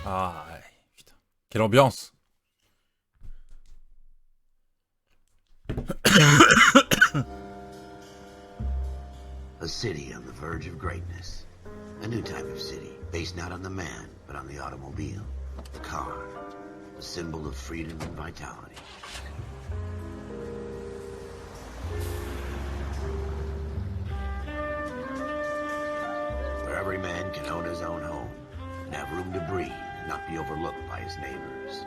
Ah, ouais, putain. Quelle ambiance. A city on the verge of greatness. A new type of city, based not on the man, but on the automobile. The car. A symbol of freedom and vitality. Where every man can own his own home, and have room to breathe, and not be overlooked by his neighbors.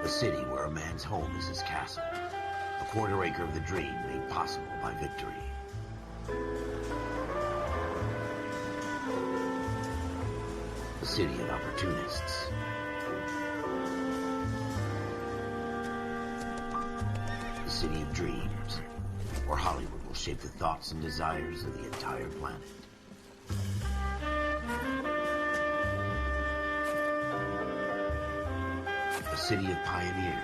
A city where a man's home is his castle. A quarter acre of the dream made possible by victory. A city of opportunists. A city of dreams, where Hollywood will shape the thoughts and desires of the entire planet. A city of pioneers.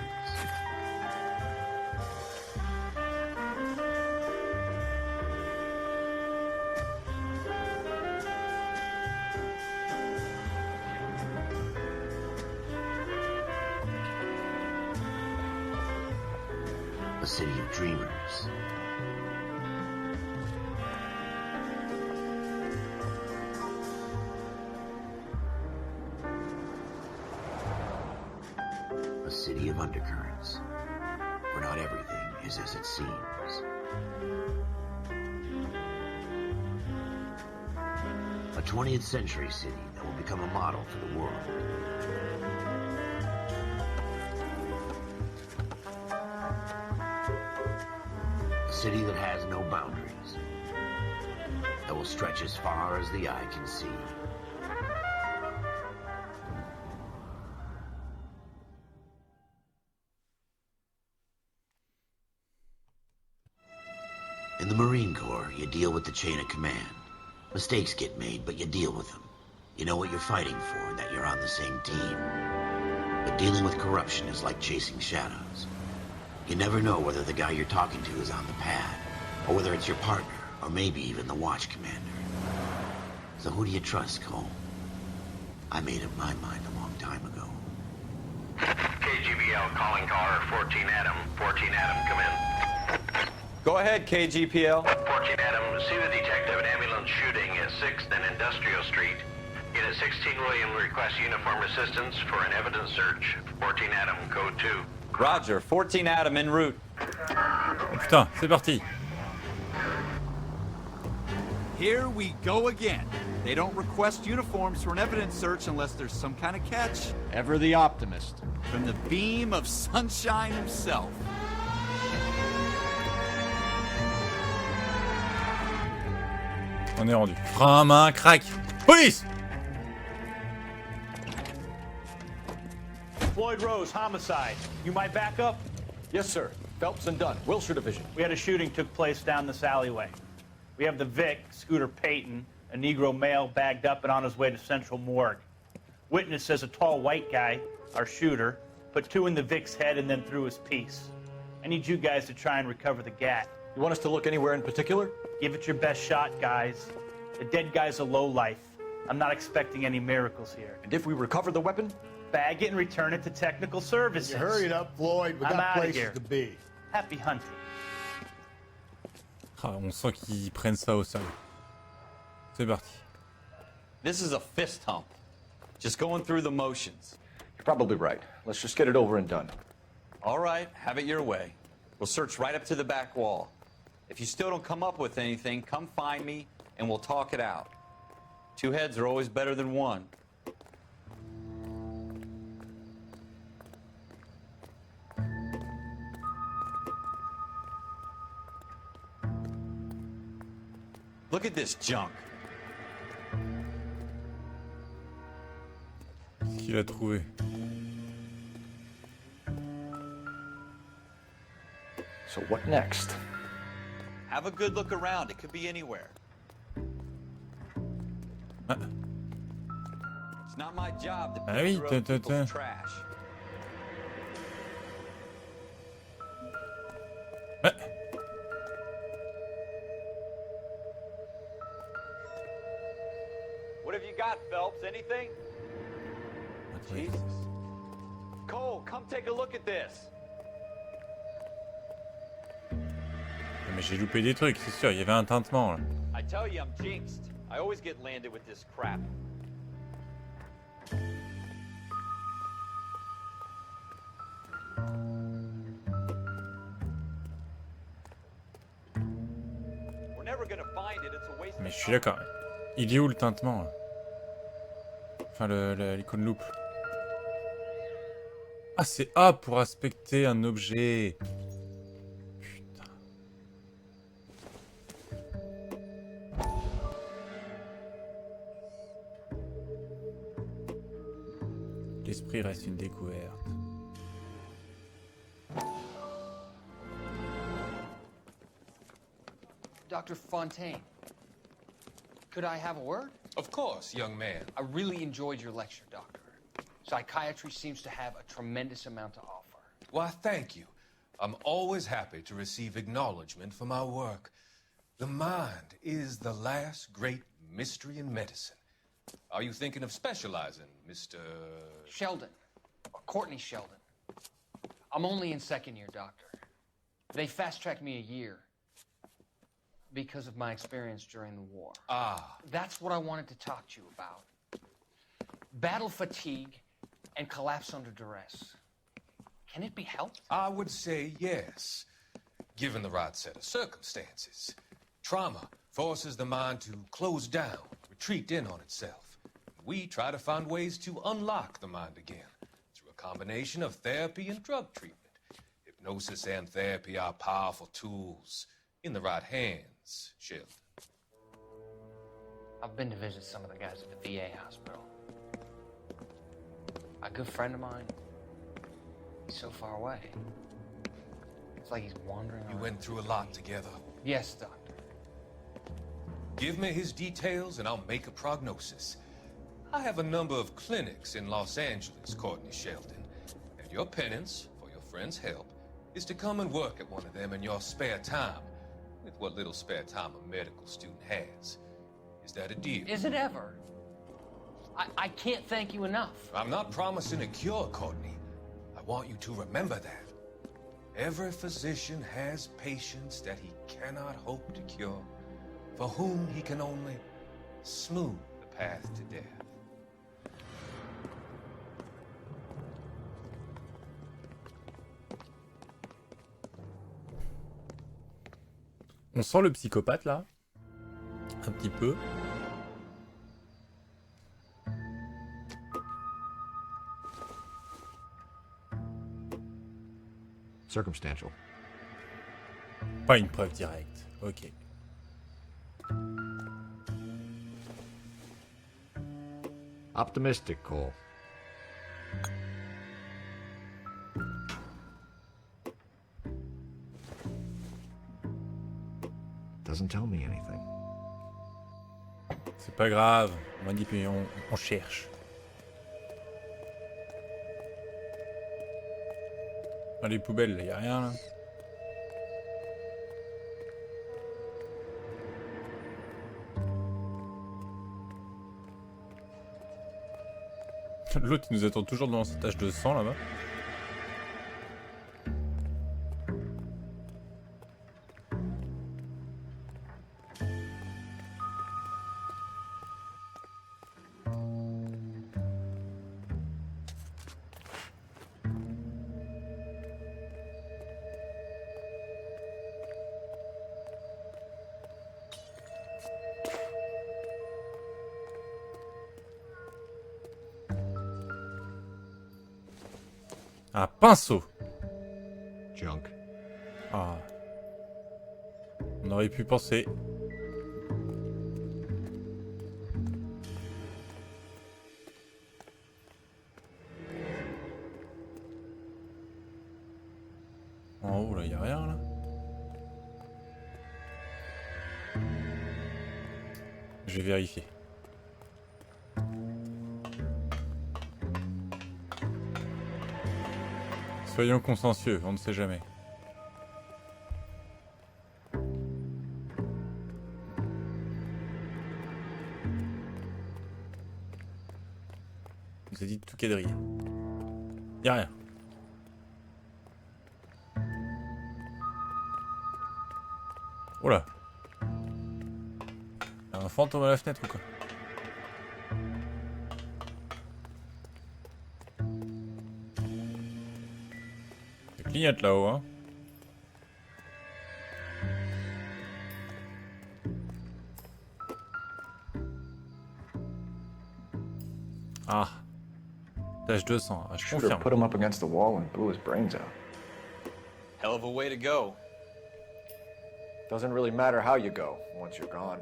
A city of dreamers. A city of undercurrents, where not everything is as it seems. A 20th century city that will become a model for the world. A city that has no boundaries, that will stretch as far as the eye can see. In the Marine Corps, you deal with the chain of command. Mistakes get made, but you deal with them. You know what you're fighting for and that you're on the same team. But dealing with corruption is like chasing shadows. You never know whether the guy you're talking to is on the pad, or whether it's your partner, or maybe even the watch commander. So who do you trust, Cole? I made up my mind a long time ago. KGBL calling caller 14 Adam. 14 Adam, come in. Go ahead, KGPL. 14 Adam, see the detective at ambulance shooting at 6th and Industrial Street. Unit 16 William requests uniform assistance for an evidence search. 14 Adam, code 2. Roger, 14 Adam en route. Oh, putain, c'est parti. Here we go again. They don't request uniforms for an evidence search unless there's some kind of catch. Ever the optimist. From the beam of sunshine himself. On est rendu. Frein à main, crac. Police! Floyd Rose, homicide. You might back up? Yes, sir. Phelps and Dunn, Wilshire Division. We had a shooting took place down this alleyway. We have the Vic, Scooter Payton, a Negro male bagged up and on his way to Central Morgue. Witness says a tall white guy, our shooter, put 2 in the Vic's head and then threw his piece. I need you guys to try and recover the gat. You want us to look anywhere in particular? Give it your best shot, guys. The dead guy's a lowlife. I'm not expecting any miracles here. And if we recover the weapon? Bag it and return it to technical services. You hurry it up, Floyd. We I'm got outta places here. to be. Happy hunting. Ah, on sent qu'ils prennent ça au sérieux. C'est parti. This is a fist hump. Just going through the motions. You're probably right. Let's just get it over and done. All right, have it your way. We'll search right up to the back wall. If you still don't come up with anything, come find me and we'll talk it out. 2 heads are always better than 1. Look at this junk. Qu'est-ce qu'il a trouvé? So what next? Have a good look around. It could be anywhere. Ah. It's not my job to Ah oui, pick through other tiens. people's trash. Ouais. What have you got, Phelps? Anything? Jesus. Cole, come take a look at this. Mais j'ai loupé des trucs, c'est sûr, il y avait un tintement là. I tell you, I'm jinxed. I always get landed with this crap. We're never gonna find it. It's a waste Mais of je suis time. d'accord. Il est où le tintement là? Enfin l'icône loupe. Ah c'est A pour inspecter un objet. Putain. L'esprit reste une découverte. Dr. Fontaine, could I have a word? Of course, young man. I really enjoyed your lecture, Doctor. Psychiatry seems to have a tremendous amount to offer. Why, thank you. I'm always happy to receive acknowledgement for my work. The mind is the last great mystery in medicine. Are you thinking of specializing, Mr. Sheldon, or Courtney Sheldon. I'm only in second year, Doctor. They fast-tracked me a year because of my experience during the war. Ah, That's what I wanted to talk to you about. Battle fatigue and collapse under duress. Can it be helped? I would say yes, given the right set of circumstances. Trauma forces the mind to close down, retreat in on itself. We try to find ways to unlock the mind again through a combination of therapy and drug treatment. Hypnosis and therapy are powerful tools in the right hands, Sheldon. I've been to visit some of the guys at the VA hospital. A good friend of mine, he's so far away. It's like he's wandering You around. went through a lot together. Yes, Doctor. Give me his details and I'll make a prognosis. I have a number of clinics in Los Angeles, Courtney Sheldon, and your penance, for your friend's help, is to come and work at one of them in your spare time, with what little spare time a medical student has. Is that a deal? Is it ever? I can't thank you enough. I'm not promising a cure, Courtney. I want you to remember that. Every physician has patients that he cannot hope to cure, for whom he can only smooth the path to death. On sent le psychopathe là. Un petit peu. Circumstantial. Pas une preuve directe. Ok. Optimistic, Cole. Doesn't tell me anything. C'est pas grave. On m'a dit puis on cherche. Dans les poubelles, là, y a rien là. L'autre il nous attend toujours dans cette tache de sang là-bas. Un pinceau. Junk. Ah. On aurait pu penser. En haut là, y a rien là. Je vais vérifier. Soyons consciencieux, on ne sait jamais. vous a dit de tout quadriller. Y'a rien. Oh là. Y'a un fantôme à la fenêtre ou quoi? Ça clignote là-haut, hein. Ah. Tâche 200, ah, je Shooter confirme. put him up against the wall and blew his brains out. Hell of a way to go. Doesn't really matter how you go once you're gone.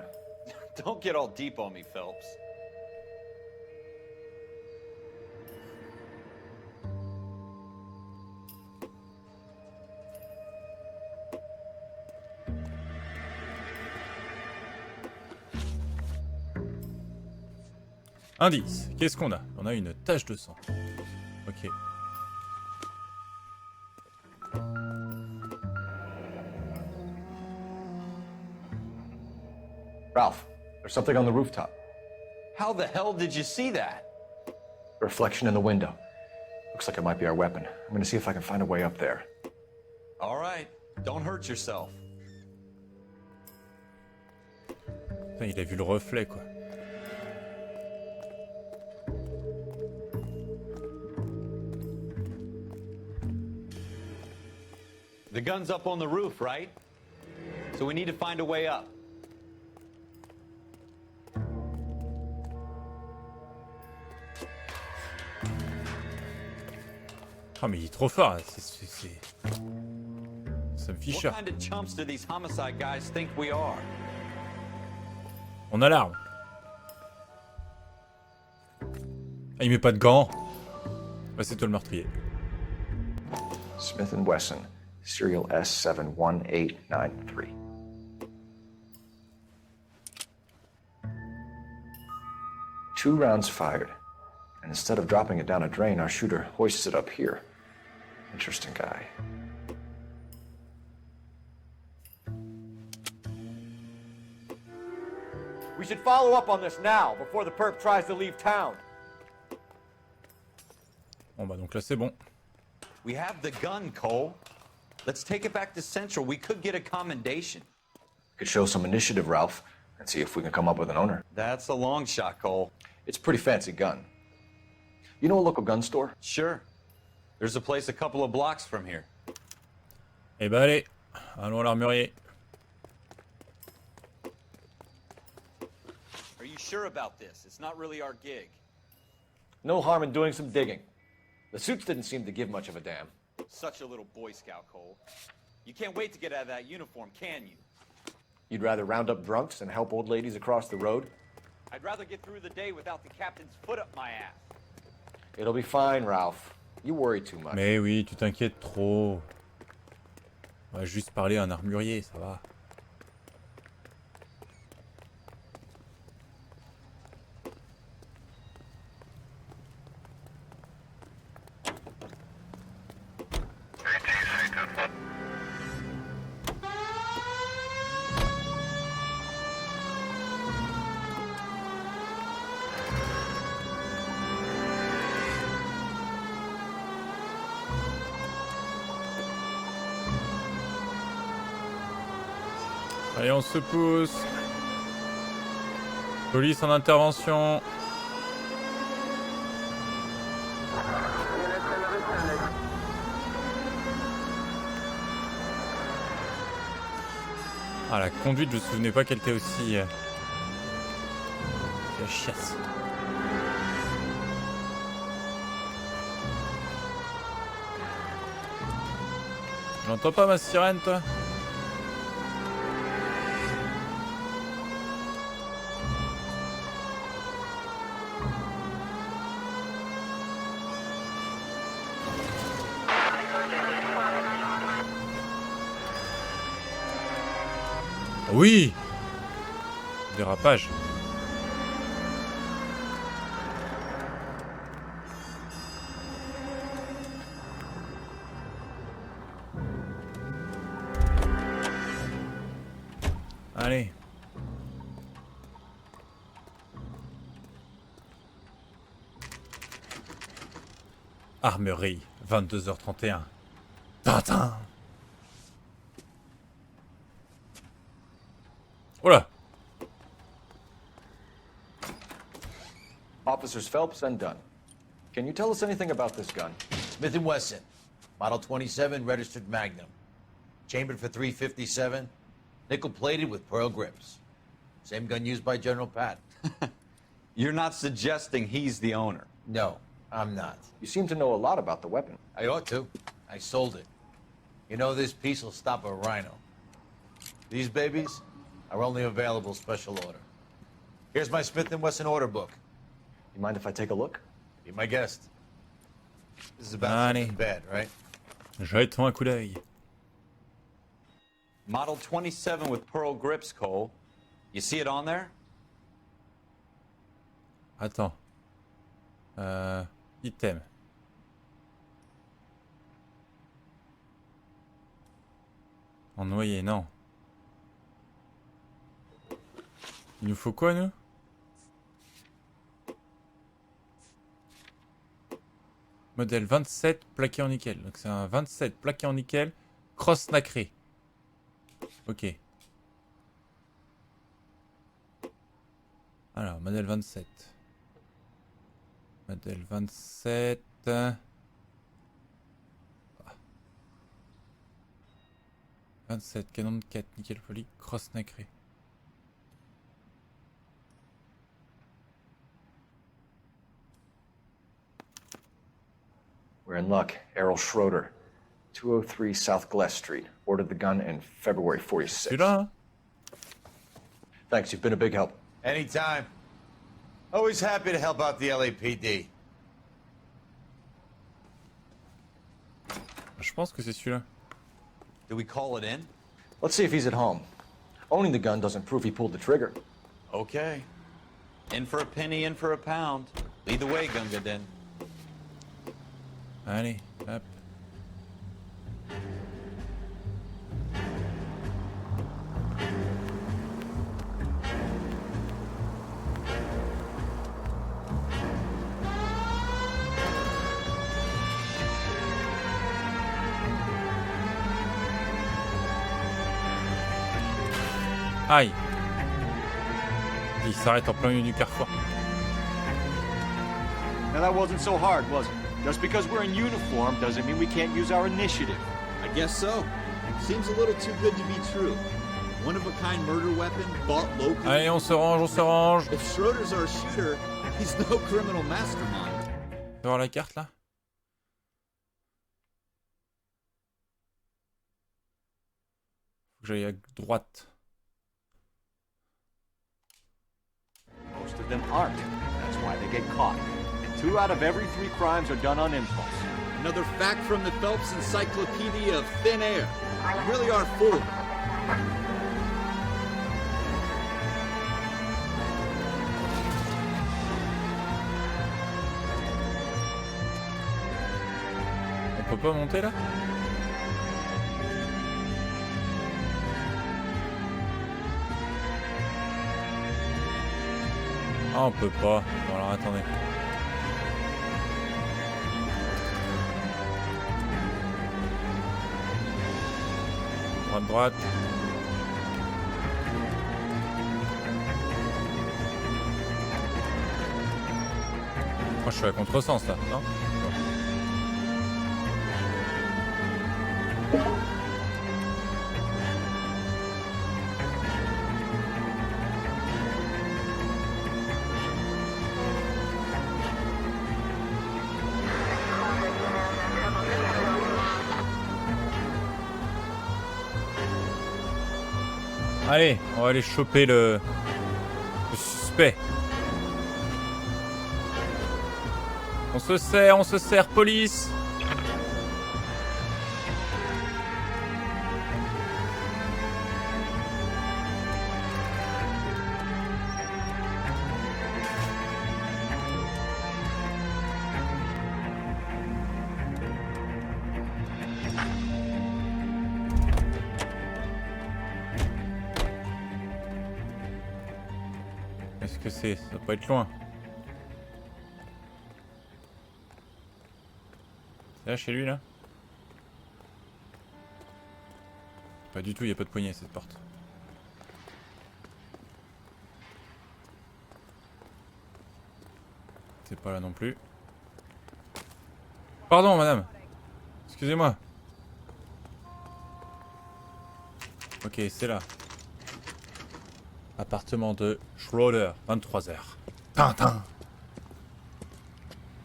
Don't get all deep on me, Phelps. Indice, qu'est-ce qu'on a? On a une tache de sang. Ok. Ralph, there's something on the rooftop. How the hell did you see that? A reflection in the window. Looks like it might be our weapon. I'm gonna see if I can find a way up there. All right, don't hurt yourself. Putain, il a vu le reflet, quoi. The gun's up on the roof, right? So we need to find a way up. Oh mais il est trop fort, ça me fiche. What kind of chumps do these homicide guys think we are? On a l'arme. Ah, il met pas de gants. Bah, c'est toi le meurtrier. Smith & Wesson, serial S71893. Two rounds fired, and instead of dropping it down a drain, our shooter hoists it up here. Interesting guy. We should follow up on this now, before the perp tries to leave town. Bon bah donc là c'est bon. We have the gun, Cole. Let's take it back to Central. We could get a commendation. Could show some initiative, Ralph, and see if we can come up with an owner. That's a long shot, Cole. It's a pretty fancy gun. You know a local gun store? Sure. There's a place a couple of blocks from here. Eh bah allez, allons à l'armurier. Are you sure about this? It's not really our gig. No harm in doing some digging. The suits didn't seem to give much of a damn. Such a little Boy Scout, Cole. You can't wait to get out of that uniform, can you? You'd rather round up drunks and help old ladies across the road? I'd rather get through the day without the captain's foot up my ass. It'll be fine, Ralph. You worry too much. Mais oui, tu t'inquiètes trop. On va juste parler à un armurier, ça va. Allez, on se pousse. Police en intervention. Ah, la conduite, je me souvenais pas qu'elle était aussi... La chiasse. J'entends pas ma sirène, toi? Oui! Dérapage. Allez. Armerie, 22h31. Tintin. Oh là. Officers Phelps and Dunn. Can you tell us anything about this gun? Smith & Wesson, Model 27, registered Magnum. Chambered for .357, nickel-plated with pearl grips. Same gun used by General Patton. You're not suggesting he's the owner? No, I'm not. You seem to know a lot about the weapon. I ought to. I sold it. You know, this piece will stop a rhino. These babies are only available special order. Here's my Smith & Wesson order book. You mind if I take a look? Be my guest. This is about Allez. something bad, right? Jetons un coup d'œil. Model 27 with pearl grips, Cole. You see it on there? Attends. Item. En noyer, non. Il nous faut quoi, nous? Modèle 27 plaqué en nickel. Donc c'est un 27 plaqué en nickel, cross nacré. Ok. Alors, modèle 27. Modèle 27. 27, canon de 4, nickel poli, cross nacré. We're in luck. Errol Schroeder, 203 South Glass Street. Ordered the gun in February 46. Celui-là, hein? Thanks, you've been a big help. Anytime. Always happy to help out the LAPD. Je pense que c'est celui-là. Do we call it in? Let's see if he's at home. Owning the gun doesn't prove he pulled the trigger. Okay. In for a penny, in for a pound. Lead the way, Gunga Din. Allez, hop. Aïe. Il s'arrête en plein milieu du carrefour. Now that wasn't so hard, was it? Just because we're in uniform doesn't mean we can't use our initiative. I guess so. Seems a little too good to be true. One-of-a-kind murder weapon bought locally. Allez, on se range, on se range. If Schroeder's our shooter, he's no criminal mastermind. Tu vas voir la carte là? Faut que j'aille à droite. Most of them aren't. That's why they get caught. And 2 out of every 3 crimes are done on impulse. Another fact from the Phelps Encyclopedia of Thin Air. You really are full. On peut pas monter là? Ah, on peut pas. Bon, alors attendez. Droite, droite. Moi, je suis à contresens là, non? Allez, on va aller choper le suspect. On se sert, police. Qu'est-ce que c'est? Ça doit pas être loin. C'est là, chez lui, là? Pas du tout, il n'y a pas de poignée, cette porte. C'est pas là non plus. Pardon, madame. Excusez-moi. Ok, c'est là. Appartement de Schroeder, 23h. Tintin.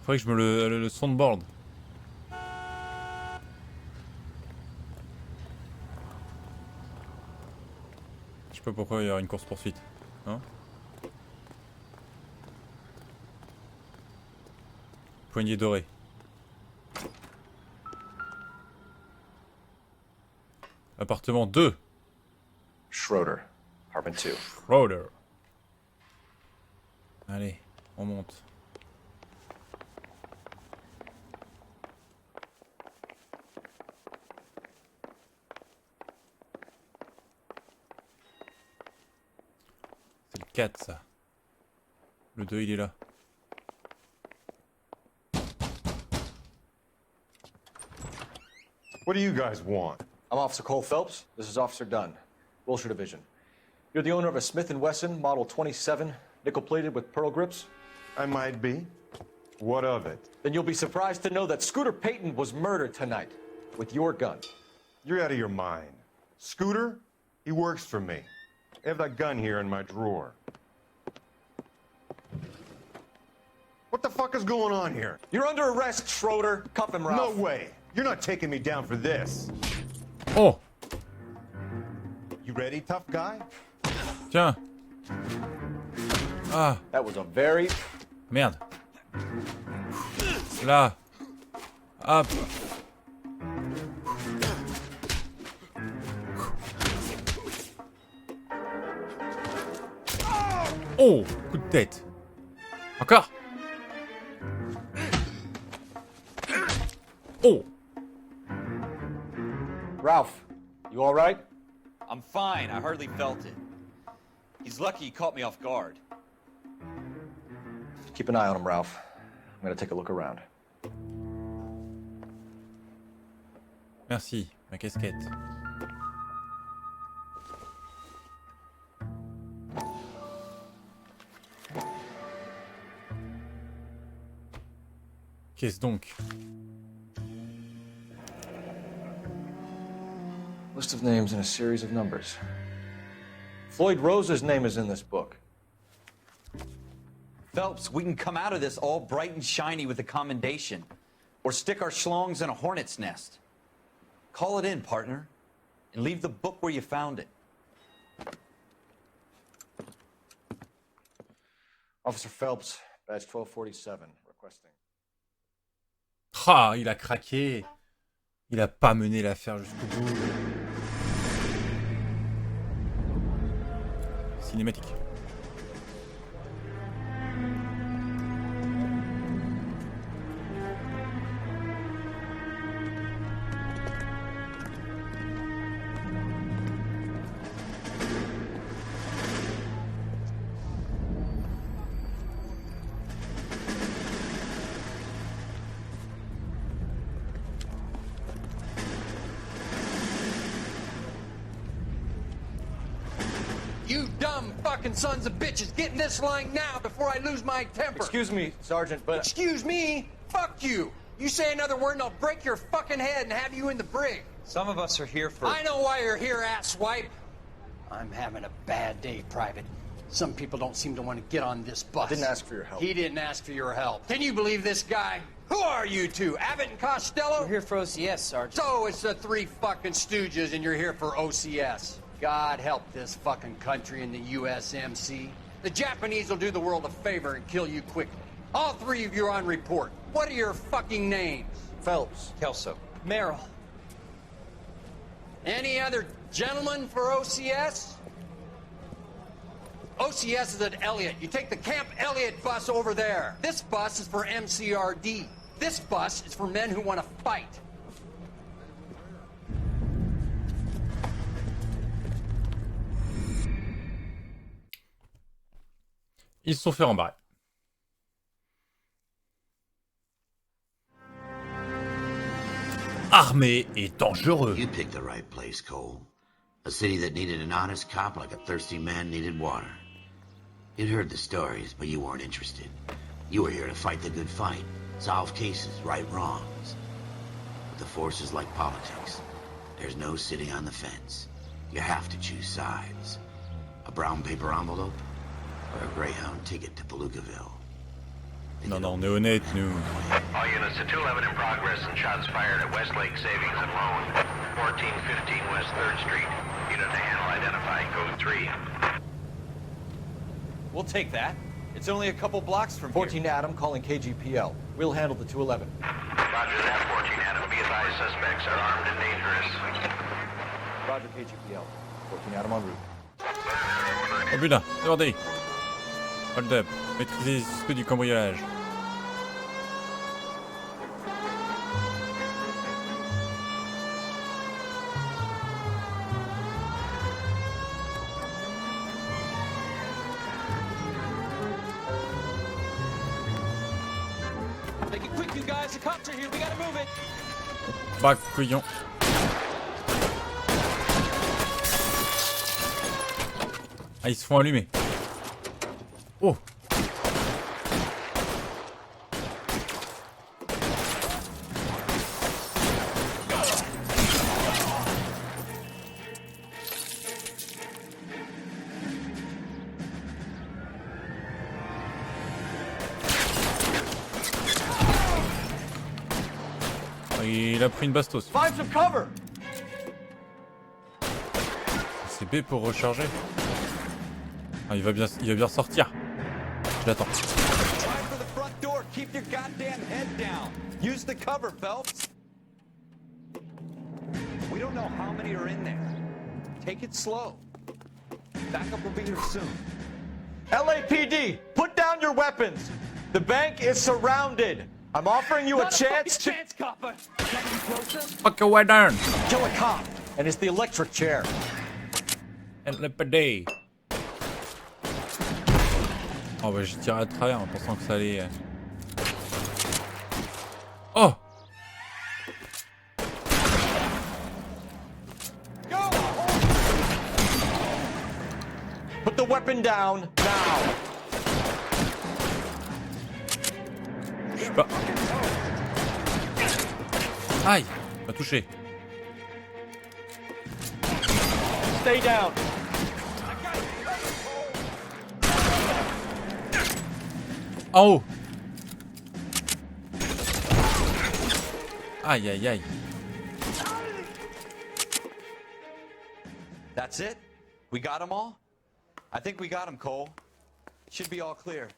Faudrait que je me le soundboard. Je sais pas pourquoi il y aura une course-poursuite. Non? Poignée dorée. Appartement 2. Schroeder, apartment 2. Schroeder. Allez, on monte. C'est le 4 ça. Le 2 il est là. What do you guys want? I'm Officer Cole Phelps. This is Officer Dunn, Wilshire Division. You're the owner of a Smith & Wesson Model 27, nickel-plated with pearl grips? I might be. What of it? Then you'll be surprised to know that Scooter Payton was murdered tonight with your gun. You're out of your mind. Scooter? He works for me. I have that gun here in my drawer. What the fuck is going on here? You're under arrest, Schroeder. Cuff him, Ralph. No way. You're not taking me down for this. Oh! You ready, tough guy? Tiens! Ah! That was a very... Merde! Là! Hop! Oh! Coup de tête! Encore! Oh! Ralph, you all right? I'm fine. I hardly felt it. He's lucky he caught me off guard. Keep an eye on him, Ralph. I'm gonna take a look around. Merci, ma casquette. Qu'est-ce donc? List of names and a series of numbers. Floyd Rose's name is in this book. Phelps, we can come out of this all bright and shiny with a commendation. Or stick our schlongs in a hornet's nest. Call it in, partner. And leave the book where you found it. Officer Phelps, badge 1247, requesting. Ah, il a craqué. Il a pas mené l'affaire jusqu'au bout. Cinématique. You dumb fucking sons of bitches, get in this line now before I lose my temper. Excuse me, Sergeant, but... Excuse me? Fuck you. You say another word and I'll break your fucking head and have you in the brig. Some of us are here for... I know why you're here, asswipe. I'm having a bad day, Private. Some people don't seem to want to get on this bus. I didn't ask for your help. He didn't ask for your help. Can you believe this guy? Who are you two? Abbott and Costello? We're here for OCS, Sergeant. So it's the three fucking stooges and you're here for OCS. God help this fucking country and the USMC. The Japanese will do the world a favor and kill you quickly. All three of you are on report. What are your fucking names? Phelps. Kelso. Merrill. Any other gentlemen for OCS? OCS is at Elliott. You take the Camp Elliott bus over there. This bus is for MCRD. This bus is for men who want to fight. Ils se sont fait rembarrer. armé et dangereux. You picked the right place, Cole. A city that needed an honest cop like a thirsty man needed water. You'd heard the stories, but you weren't interested. You were here to fight the good fight, solve cases, right wrongs. But the force is like politics. There's no sitting on the fence. You have to choose sides. A brown paper envelope or a Greyhound ticket to Palookaville. Non, non, on est honnête, nous. All units to 211 in progress and shots fired at Westlake Savings and Loan, 1415 West 3rd Street. Unit to handle identified, code 3. We'll take that. It's only a couple blocks from 14 Adam calling KGPL. We'll handle the 211. Roger that, 14 Adam. Be advised, suspects are armed and dangerous. Roger KGPL. 14 Adam en route. Oh putain, débordé. Hold up. Maîtriser ce du cambriolage. Make it quick, you guys. The cops are here. We gotta move it. Bah, couillon. Ah, ils se font allumer. Oh. Il a pris une bastos. Find some cover. C'est B pour recharger. Ah, il va bien sortir. Je l'attends. Keep your goddamn head down. Use the cover, Phelps. We don't know how many are in there. Take it slow. Backup will be here soon. LAPD, put down your weapons. The bank is surrounded. I'm offering you a chance to copper. Fuck your way down. kill a cop, and it's the electric chair. LAPD. Oh bah j'ai tiré à travers en pensant que ça allait... Oh! Put the weapon down now. Je sais pas. Aïe! M'a touché. Stay down. En haut! Aïe aïe aïe. That's it? We got them all? I think we got them, Cole. Should be all clear.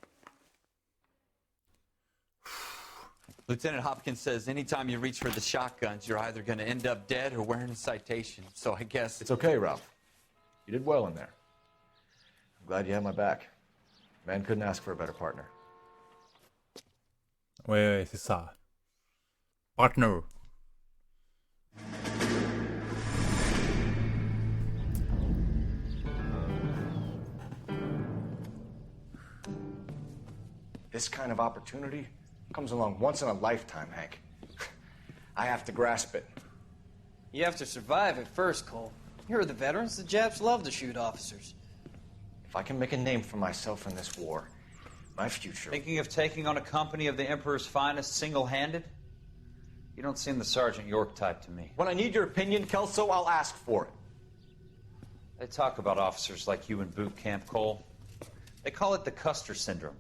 Lieutenant Hopkins says anytime you reach for the shotguns, you're either going to end up dead or wearing a citation. So I guess... It's okay, Ralph. You did well in there. I'm glad you had my back. Man couldn't ask for a better partner. Ouais, c'est ça. Partner. This kind of opportunity comes along once in a lifetime, Hank. I have to grasp it. You have to survive at first, Cole. Here are the veterans. The Japs love to shoot officers. If I can make a name for myself in this war, my future... Thinking of taking on a company of the Emperor's finest single-handed? You don't seem the Sergeant York type to me. When I need your opinion, Kelso, I'll ask for it. They talk about officers like you in boot camp, Cole. They call it the Custer syndrome.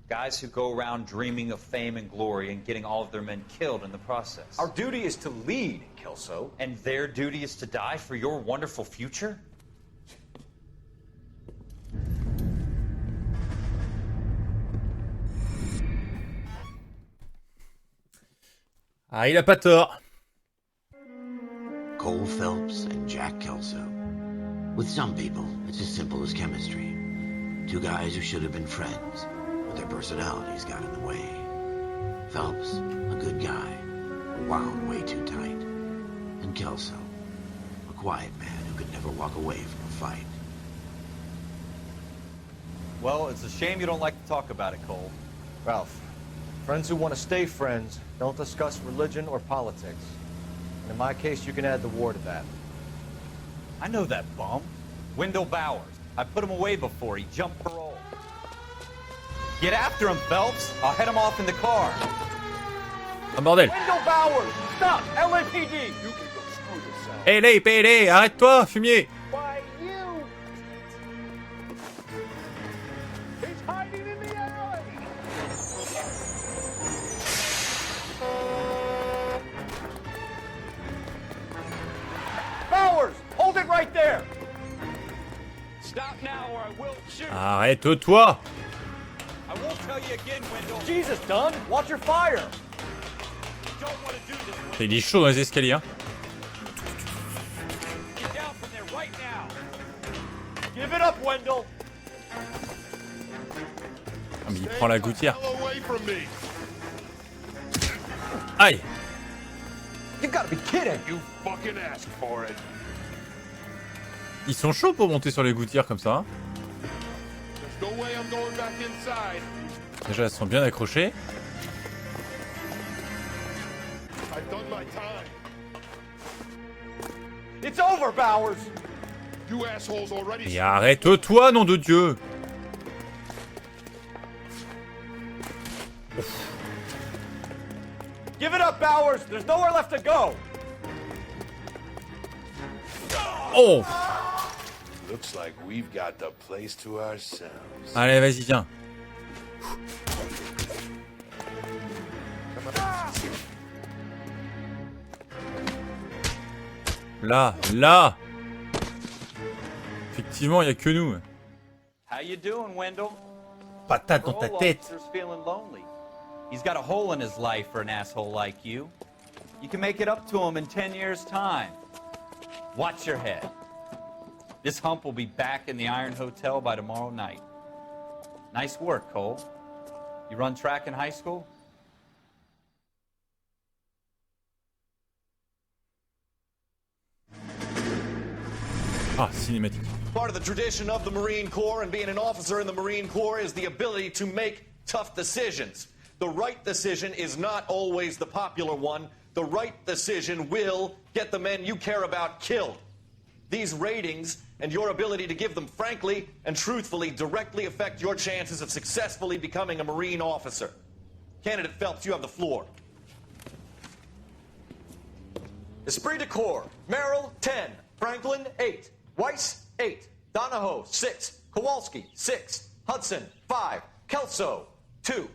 Guys who go around dreaming of fame and glory and getting all of their men killed in the process. Our duty is to lead, Kelso. And their duty is to die for your wonderful future? Ah, il a pas tort. Cole Phelps and Jack Kelso. With some people, it's as simple as chemistry. Two guys who should have been friends, but their personalities got in the way. Phelps, a good guy, wound way too tight. And Kelso, a quiet man who could never walk away from a fight. Well, it's a shame you don't like to talk about it, Cole. Ralph, friends who want to stay friends don't discuss religion or politics. In my case, you can add the war to that. I know that bum. Wendell Bowers. I put him away before. He jumped parole. Get after him, Phelps. I'll head him off in the car. Ah bordel. Wendell Bowers! Stop! LAPD! You can go screw yourself. Hé les PD, arrête-toi, fumier. Why you? He's hiding in the alley! Bowers! Hold it right there! Stop now or I will shoot. Arrête-toi. I won't tell you again, Wendell. Jesus, Dunn! Watch your fire! Don't want to do this. Il est chaud dans les escaliers, hein. Get down from there right now. Give it up, Wendell! Ah, mais il prend la gouttière. Aïe. You gotta be kidding! You fucking asked for it. Ils sont chauds pour monter sur les gouttières comme ça. Hein. There's no way I'm going back inside. Déjà, elles sont bien accrochées. I've done my time. It's over, Bowers! You assholes already. Et arrête-toi, nom de Dieu. Give it up, Bowers! There's nowhere left to go! Oh. Looks like we've got the place to ourselves. Allez, vas-y, viens. Là. Effectivement, il n'y a que nous. How you doing, Wendell? Patate dans ta tête. Officer's feeling lonely. He's got a hole in his life for an asshole like you. You can make it up to him in 10 years' time. Watch your head. This hump will be back in the Iron Hotel by tomorrow night. Nice work, Cole. You run track in high school? Ah, cinématique. Part of the tradition of the Marine Corps and being an officer in the Marine Corps is the ability to make tough decisions. The right decision is not always the popular one. The right decision will get the men you care about killed. These ratings and your ability to give them frankly and truthfully directly affect your chances of successfully becoming a Marine officer. Candidate Phelps, you have the floor. Esprit de Corps, Merrill, 10. Franklin, 8. Weiss, 8. Donahoe, 6. Kowalski, 6. Hudson, 5. Kelso, 2.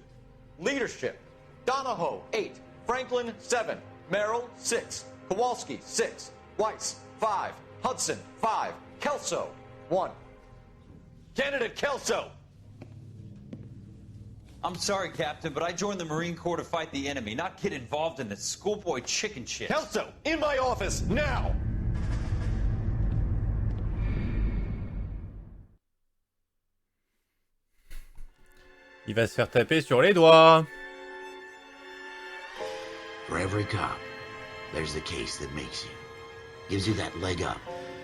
Leadership, Donahoe, 8. Franklin, 7. Merrill, 6. Kowalski, 6. Weiss, 5. Hudson, 5. Kelso, 1. Candidate Kelso. I'm sorry, Captain, but I joined the Marine Corps to fight the enemy, not get involved in this schoolboy chicken shit. Kelso, in my office, now! Il va se faire taper sur les doigts. For every cop, there's the case that makes you. Gives you that leg up.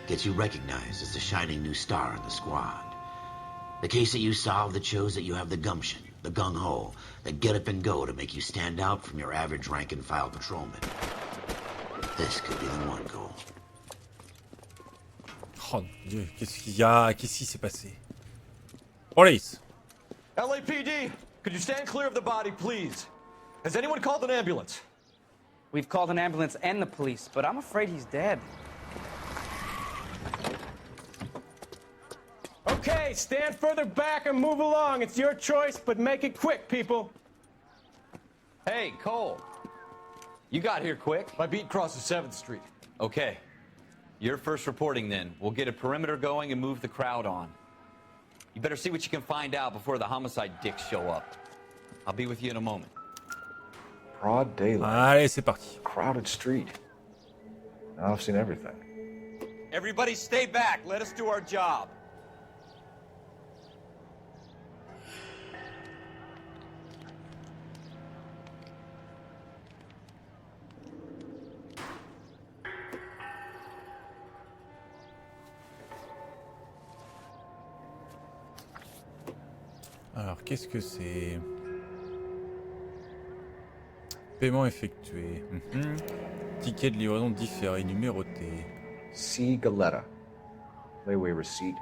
Gets you recognized as the shining new star in the squad. The case that you solve that shows that you have the gumption, the gung-ho, the get up and go to make you stand out from your average rank-and-file patrolman. This could be the one goal. Oh mon Dieu, qu'est-ce qu'il y a? Qu'est-ce qui s'est passé? Police. LAPD, could you stand clear of the body, please? Has anyone called an ambulance? We've called an ambulance and the police, but I'm afraid he's dead. Okay, stand further back and move along. It's your choice, but make it quick, people. Hey, Cole. You got here quick. My beat crosses 7th Street. Okay. You're first reporting then. We'll get a perimeter going and move the crowd on. You better see what you can find out before the homicide dicks show up. I'll be with you in a moment. Broad daylight. Allez, c'est parti. Crowded street. Now I've seen everything. Everybody stay back. Let us do our job. Alors, qu'est-ce que c'est? Paiement effectué. Ticket de livraison différé, numéroté. C. Galetta. Layaway receipt.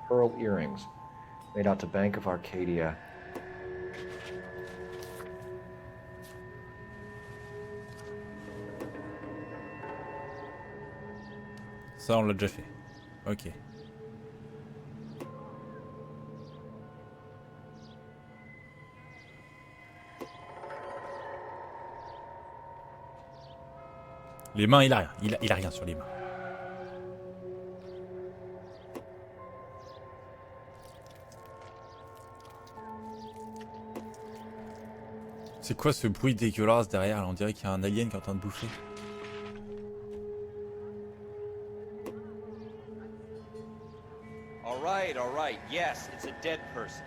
Pearl earrings. Made out to Bank of Arcadia. Ça, on l'a déjà fait. Ok. Les mains, il a rien. Il a rien sur les mains. C'est quoi ce bruit dégueulasse derrière là? On dirait qu'il y a un alien qui est en train de bouffer. All right. Yes, it's a dead person.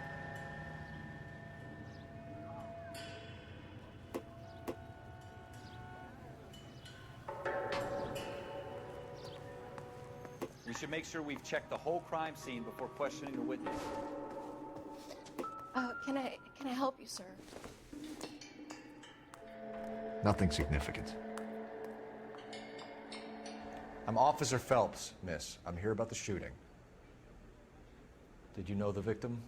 We should make sure we've checked the whole crime scene before questioning the witness. Can I help you, sir? Nothing significant. I'm Officer Phelps, miss. I'm here about the shooting. Did you know the victim?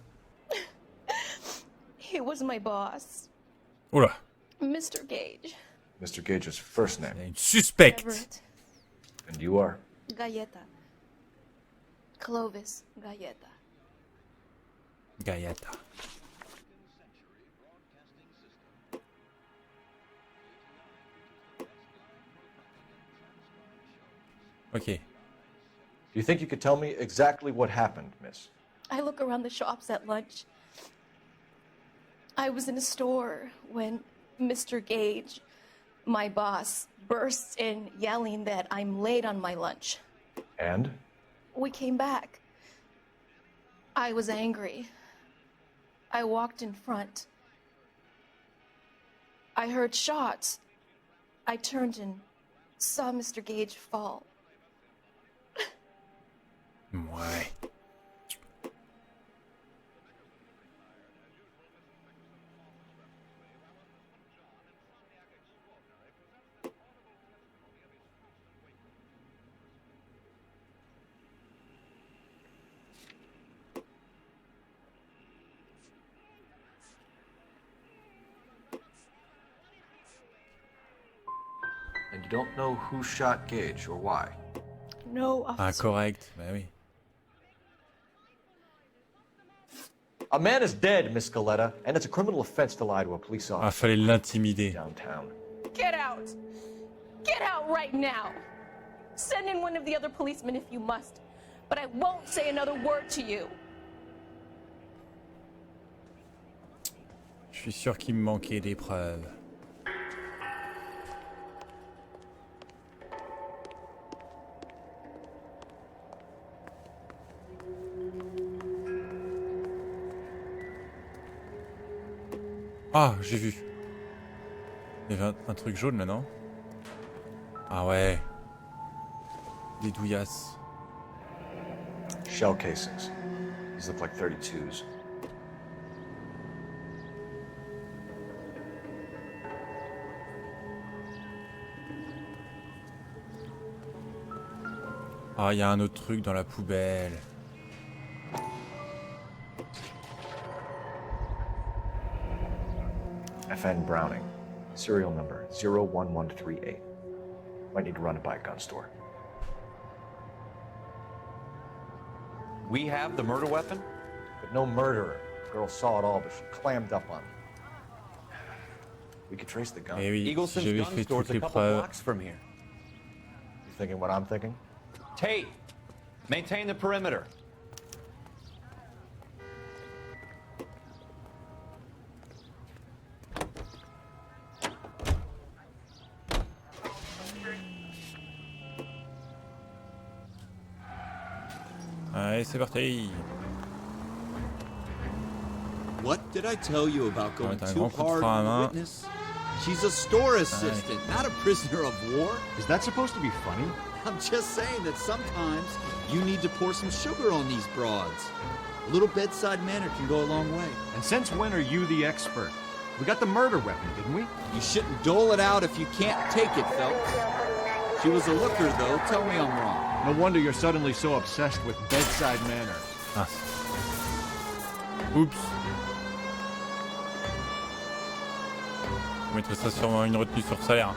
He was my boss. Oula. Mr. Gage. Mr. Gage's first name. Une suspecte. Everett. And you are? Galleta. Clovis Galleta. Galleta. Okay. Do you think you could tell me exactly what happened, miss? I look around the shops at lunch. I was in a store when Mr. Gage, my boss, bursts in yelling that I'm late on my lunch. And? We came back. I was angry. I walked in front. I heard shots. I turned and saw Mr. Gage fall. Ouais. And you don't know who shot Gage or why? No, officer. Ah, correct. Bah oui. A man is dead, Miss Galetta, and it's a criminal offense to lie to a police officer. Ah, fallait l'intimider. Downtown. Get out! Get out right now! Send in one of the other policemen if you must, but I won't say another word to you. Je suis sûr qu'il me manquait des preuves. Ah, j'ai vu. Il y avait un truc jaune là, non? Ah ouais. Des douillasses. Shell casings. These look like 32s. Ah, il y a un autre truc dans la poubelle. FN Browning. Serial number 01138. Might need to run it by a gun store. We have the murder weapon? But no murderer. The girl saw it all, but she clammed up on it. We could trace the gun. Eh oui, Eagleson's j'avais gun fait store's toutes a les couple preuves. blocks from here. You thinking what I'm thinking? Tate, maintain the perimeter. Allez, c'est parti. What did I tell you about going t'as un too grand coup de hard frein à on the main. witness? She's a store assistant, not a prisoner of war. Is that supposed to be funny? I'm just saying that sometimes you need to pour some sugar on these broads. A little bedside manner can go a long way. And since when are you the expert? We got the murder weapon, didn't we? You shouldn't dole it out if you can't take it, Phelps. She was a looker, though. Tell me I'm wrong. No wonder you're suddenly so obsessed with bedside manner. Ah. Oups. Je mettrai ça sur une retenue sur salaire.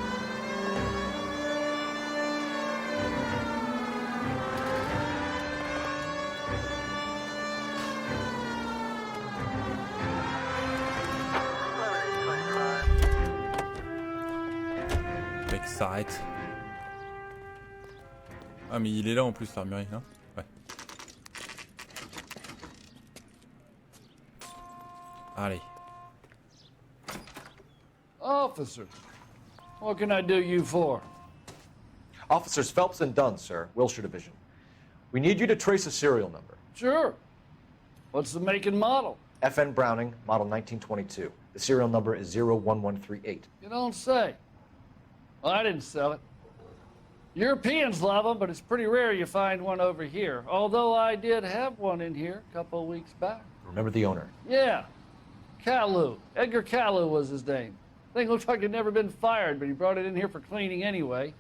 Le mec s'arrête. Ah mais il est là en plus l'armurier, hein. Ouais. Allez. Officer, what can I do you for? Officers Phelps and Dunn, sir, Wilshire Division. We need you to trace a serial number. Sure. What's the make and model? FN Browning, model 1922. The serial number is 01138. You don't say. Well, I didn't sell it. Europeans love them, but it's pretty rare you find one over here. Although I did have one in here a couple of weeks back. Remember the owner? Yeah. Kalu. Edgar Kalu was his name. Thing looks like he'd never been fired, but he brought it in here for cleaning anyway.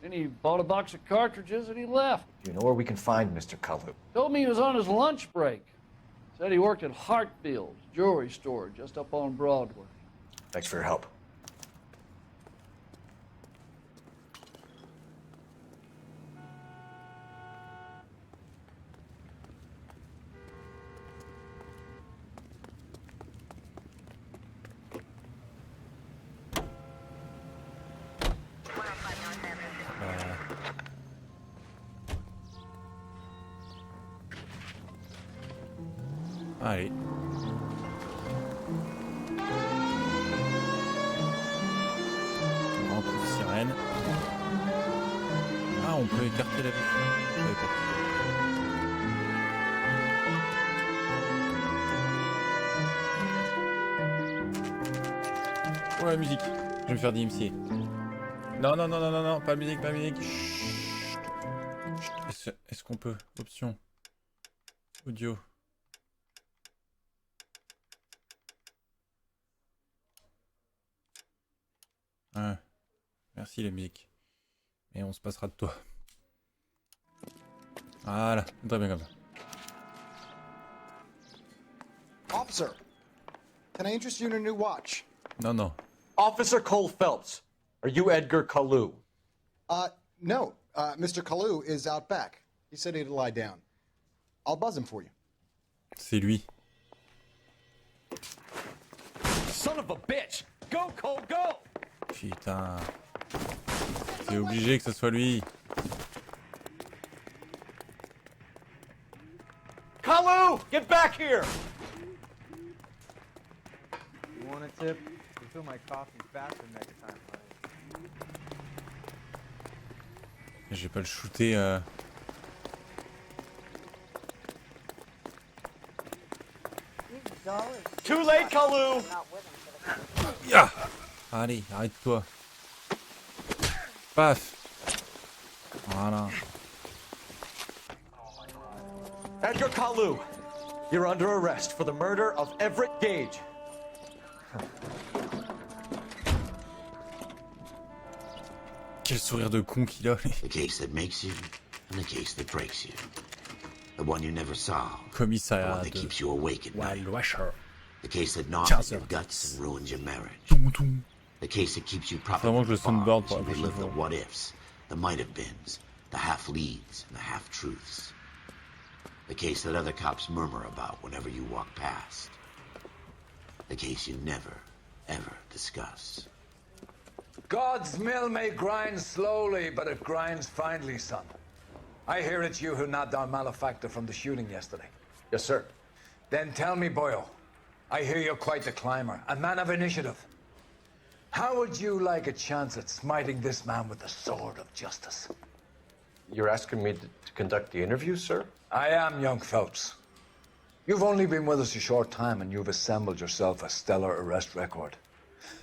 Then he bought a box of cartridges and he left. Do you know where we can find Mr. Kalu? Told me he was on his lunch break. Said he worked at Hartfield's jewelry store just up on Broadway. Thanks for your help. Allez. Un coup de sirène. Ah, on peut écarter la vue. Je savais pas. Oh la musique. Je vais me faire DMCA. Non, non, non, non, non, non, pas musique, pas musique. Chut. Est-ce qu'on peut? Option. Audio. Ouais. Merci la musique. Et on se passera de toi. Voilà, très bien comme ça. Officer, can I interest you in a new watch? Non, non. Officer Cole Phelps, are you Edgar Kalu? No. Mr. Kalu is out back. He said he'd lie down. I'll buzz him for you. C'est lui. Son of a bitch! Go, Cole, go! Putain. C'est obligé que ce soit lui. Kalu! Get back here! You want a tip? Refill my coffee faster next time, honey. Je vais pas le shooter. Too late, Kalu! Yeah. Allez, arrête-toi. Paf. Voilà. Edgar Kalu, you're under arrest for the murder of Everett Gage. Quel sourire de con qu'il a. The case that makes you and the case that breaks you. The one you never solve. The one that keeps you awake at night. The case that gnaws at your guts and ruins your marriage. The case that keeps you propped up as you relive the what-ifs, the might-have-beens, the half-leads, and the half-truths. The case that other cops murmur about whenever you walk past. The case you never, ever discuss. God's mill may grind slowly, but it grinds finely, son. I hear it's you who nabbed our malefactor from the shooting yesterday. Yes, sir. Then tell me, Boyle, I hear you're quite the climber, a man of initiative. How would you like a chance at smiting this man with the sword of justice? You're asking me to conduct the interview, sir? I am, young Phelps. You've only been with us a short time and you've assembled yourself a stellar arrest record.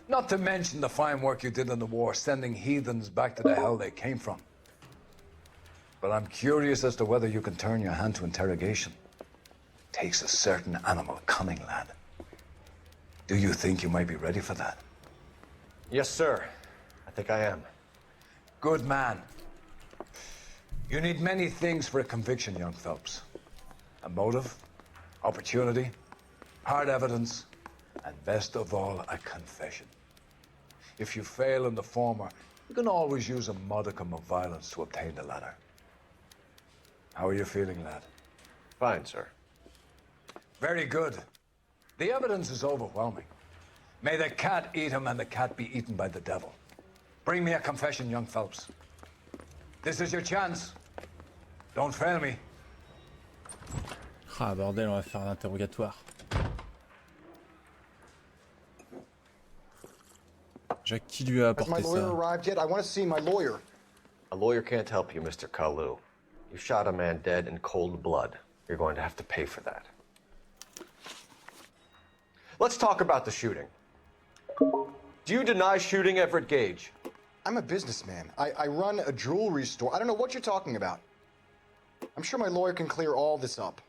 Not to mention the fine work you did in the war, sending heathens back to the hell they came from. But I'm curious as to whether you can turn your hand to interrogation. Takes a certain animal cunning, lad. Do you think you might be ready for that? Yes, sir. I think I am. Good man. You need many things for a conviction, young Phelps. A motive, opportunity, hard evidence, and best of all, a confession. If you fail in the former, you can always use a modicum of violence to obtain the latter. How are you feeling, lad? Fine, sir. Very good. The evidence is overwhelming. May the cat eat him and the cat be eaten by the devil. Bring me a confession, young Phelps. This is your chance. Don't fail me. Ah bordel, on va faire un interrogatoire. Jacques, qui lui a Has my apporté lawyer ça? arrived yet? I want to see my lawyer. A lawyer can't help you, Mr. Kalu. You shot a man dead in cold blood. You're going to have to pay for that. Let's talk about the shooting. Do you deny shooting Everett Gage? I'm a businessman. I run a jewelry store. I don't know what you're talking about. I'm sure my lawyer can clear all this up.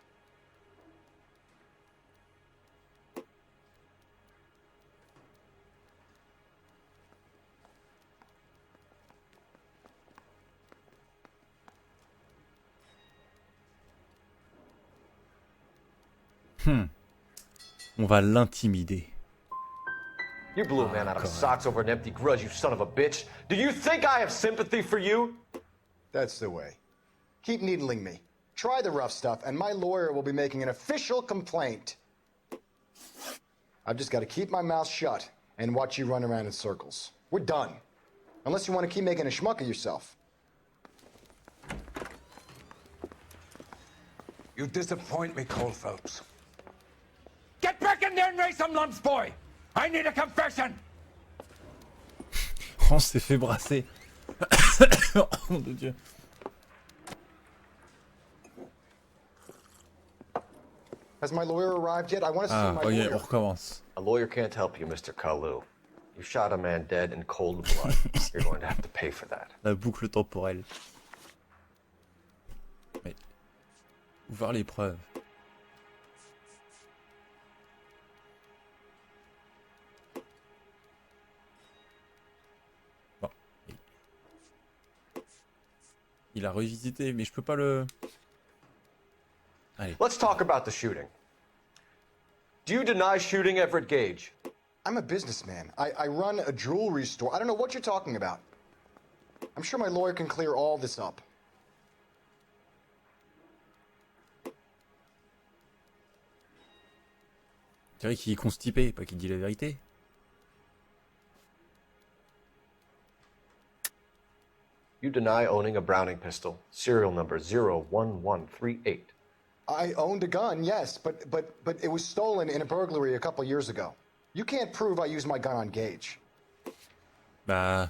On va l'intimider. You blew a man out of socks over an empty grudge, you son of a bitch. Do you think I have sympathy for you? That's the way. Keep needling me. Try the rough stuff, and my lawyer will be making an official complaint. I've just got to keep my mouth shut and watch you run around in circles. We're done. Unless you want to keep making a schmuck of yourself. You disappoint me, Cole Phelps. Get back in there and raise some lumps, boy! I need a confession! On s'est fait brasser. Oh mon Dieu. Has my lawyer arrived yet? I want to see my ok, lawyer. on recommence. A lawyer can't help you, Mr. Kalu. You shot a man dead in cold blood. You're going to have to pay for that. La boucle temporelle. Mais... Où voir les preuves? Bon. Il a revisité, mais je peux pas le... Allez. Let's talk about the shooting. Do you deny shooting Everett Gage? I'm a businessman. I run a jewelry store. I don't know what you're talking about. I'm sure my lawyer can clear all this up. C'est vrai qu'il est constipé, pas qu'il dit la vérité. You deny owning a Browning pistol, serial number 01138. I owned a gun, yes, but it was stolen in a burglary a couple years ago. You can't prove I used my gun on Gage. Bah...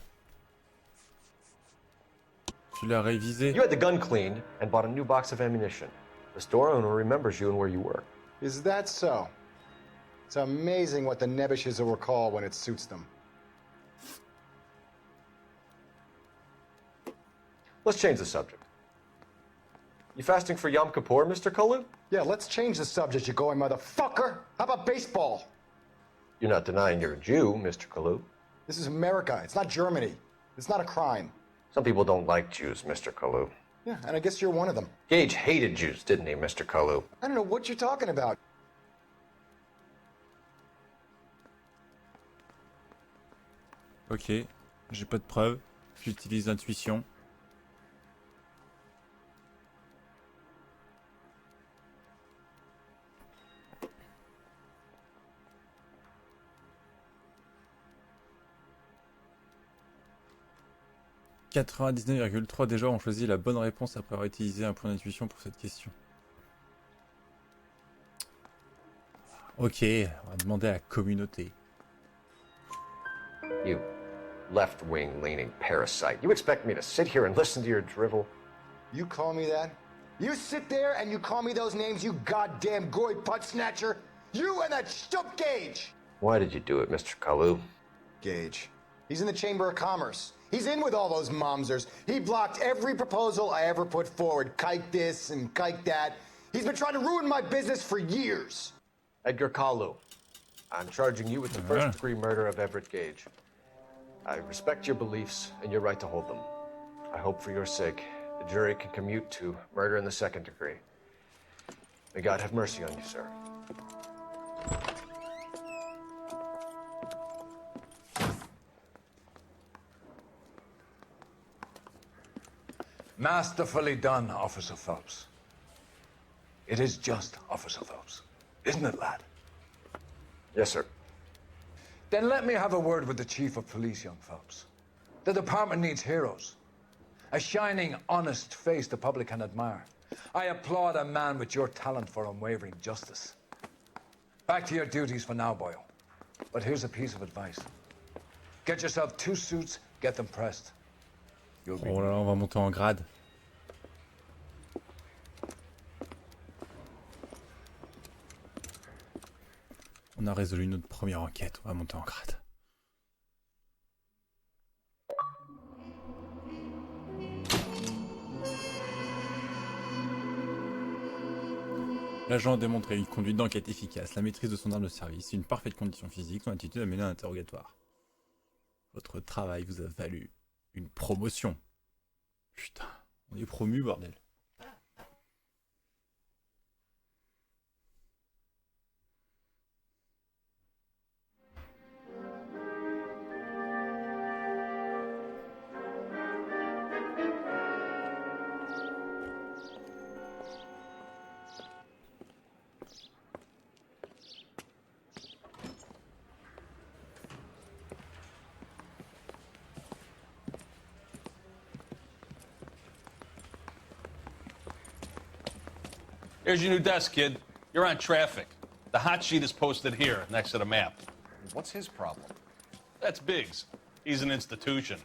Tu l'as révisé. You had the gun cleaned and bought a new box of ammunition. The store owner remembers you and where you were. Is that so? It's amazing what the nebbishes will recall when it suits them. Let's change the subject. You fasting for Yom Kippur, Mr. Kalu? Yeah, let's change the subject, you going motherfucker. How about baseball? You're not denying you're a Jew, Mr. Kalu. This is America. It's not Germany. It's not a crime. Some people don't like Jews, Mr. Kalu. Yeah, and I guess you're one of them. Gage hated Jews, didn't he, Mr. Kalu? I don't know what you're talking about. Ok, j'ai pas de preuves. J'utilise l'intuition. « 99,3 des joueurs ont choisi la bonne réponse après avoir utilisé un point d'intuition pour cette question. » Ok, on va demander à la communauté. You left-wing leaning parasite. You expect me to sit here and listen to your drivel? You call me that? You sit there and you call me those names, you goddamn goy putt snatcher? You and that stup Gage! Why did you do it, Mr. Kalu? Gage. He's in the Chamber of Commerce. He's in with all those momsers. He blocked every proposal I ever put forward. Kike this and kike that. He's been trying to ruin my business for years. Edgar Kalu, I'm charging you with the first-degree murder of Everett Gage. I respect your beliefs and your right to hold them. I hope for your sake the jury can commute to murder in the second degree. May God have mercy on you, sir. Masterfully done, Officer Phelps. It is just, Officer Phelps. Isn't it, lad? Yes, sir. Then let me have a word with the Chief of Police, young Phelps. The department needs heroes. A shining, honest face the public can admire. I applaud a man with your talent for unwavering justice. Back to your duties for now, Boyle. But here's a piece of advice. Get yourself 2 suits, get them pressed. You'll be... Oh là là, on va monter en grade. On a résolu notre première enquête, on va monter en grade. L'agent a démontré une conduite d'enquête efficace, la maîtrise de son arme de service, une parfaite condition physique, son attitude à mener un interrogatoire. Votre travail vous a valu une promotion. Putain, on est promu, bordel. Here's your new desk, kid. You're on traffic. The hot sheet is posted here, next to the map. What's his problem? That's Biggs. He's an institution.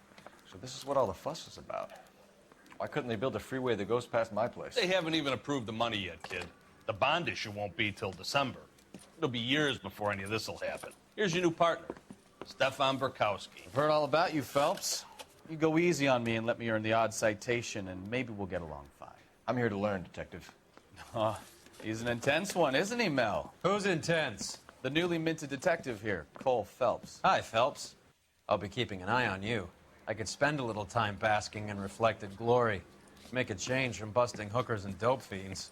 So this is what all the fuss is about. Why couldn't they build a freeway that goes past my place? They haven't even approved the money yet, kid. The bond issue won't be till December. It'll be years before any of this will happen. Here's your new partner, Stefan Burkowski. I've heard all about you, Phelps. You go easy on me and let me earn the odd citation, and maybe we'll get along fine. I'm here to learn, Detective. Oh, he's an intense one, isn't he, Mel? Who's intense? The newly minted detective here, Cole Phelps. Hi, Phelps. I'll be keeping an eye on you. I could spend a little time basking in reflected glory. Make a change from busting hookers and dope fiends.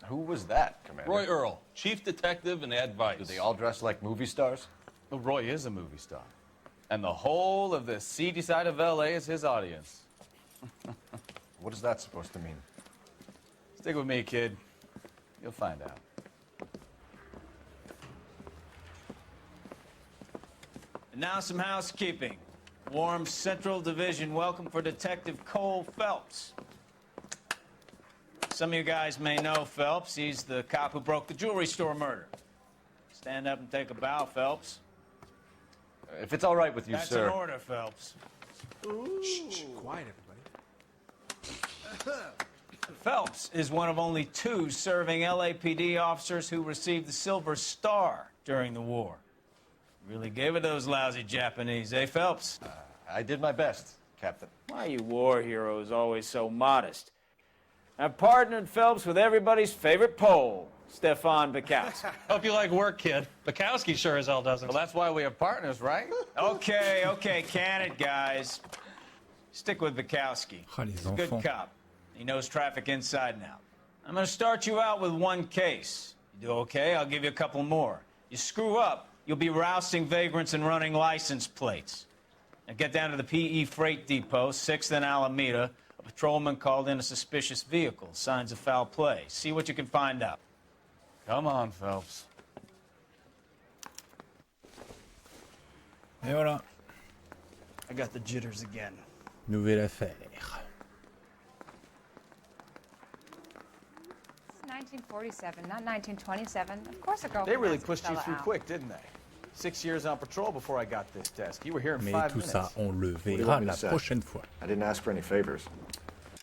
Who was that, Commander? Roy Earl, chief detective and advice. Do they all dress like movie stars? Well, Roy is a movie star. And the whole of the seedy side of L.A. is his audience. What is that supposed to mean? Stick with me, kid. You'll find out. And now some housekeeping. Warm Central Division welcome for Detective Cole Phelps. Some of you guys may know Phelps. He's the cop who broke the jewelry store murder. Stand up and take a bow, Phelps. If it's all right with you, That's sir. That's an order, Phelps. Shh, quiet, everybody. Phelps is one of only 2 serving LAPD officers who received the Silver Star during the war. Really gave it those lousy Japanese, eh, Phelps? I did my best, Captain. Why are you war heroes always so modest? I've partnered Phelps with everybody's favorite Pole, Stefan Burkowski. Hope you like work, kid. Burkowski sure as hell doesn't. Well, that's why we have partners, right? Okay, can it, guys. Stick with Burkowski. He's a good cop. He knows traffic inside and out. I'm going to start you out with 1 case. You do okay, I'll give you a couple more. You screw up, you'll be rousting vagrants and running license plates. Now get down to the PE Freight Depot, 6th and Alameda. A patrolman called in a suspicious vehicle. Signs of foul play. See what you can find out. Come on, Phelps. Et voilà. I got the jitters again. Nouvelle affaire. 1947, not 1927. Of course a girl They can really ask a pushed you fella through out. quick, didn't they? 6 years on patrol before I got this desk. You were here in Mais 5 tout minutes. ça, on le What do you verra want me la to say? prochaine fois. I didn't ask for any favors.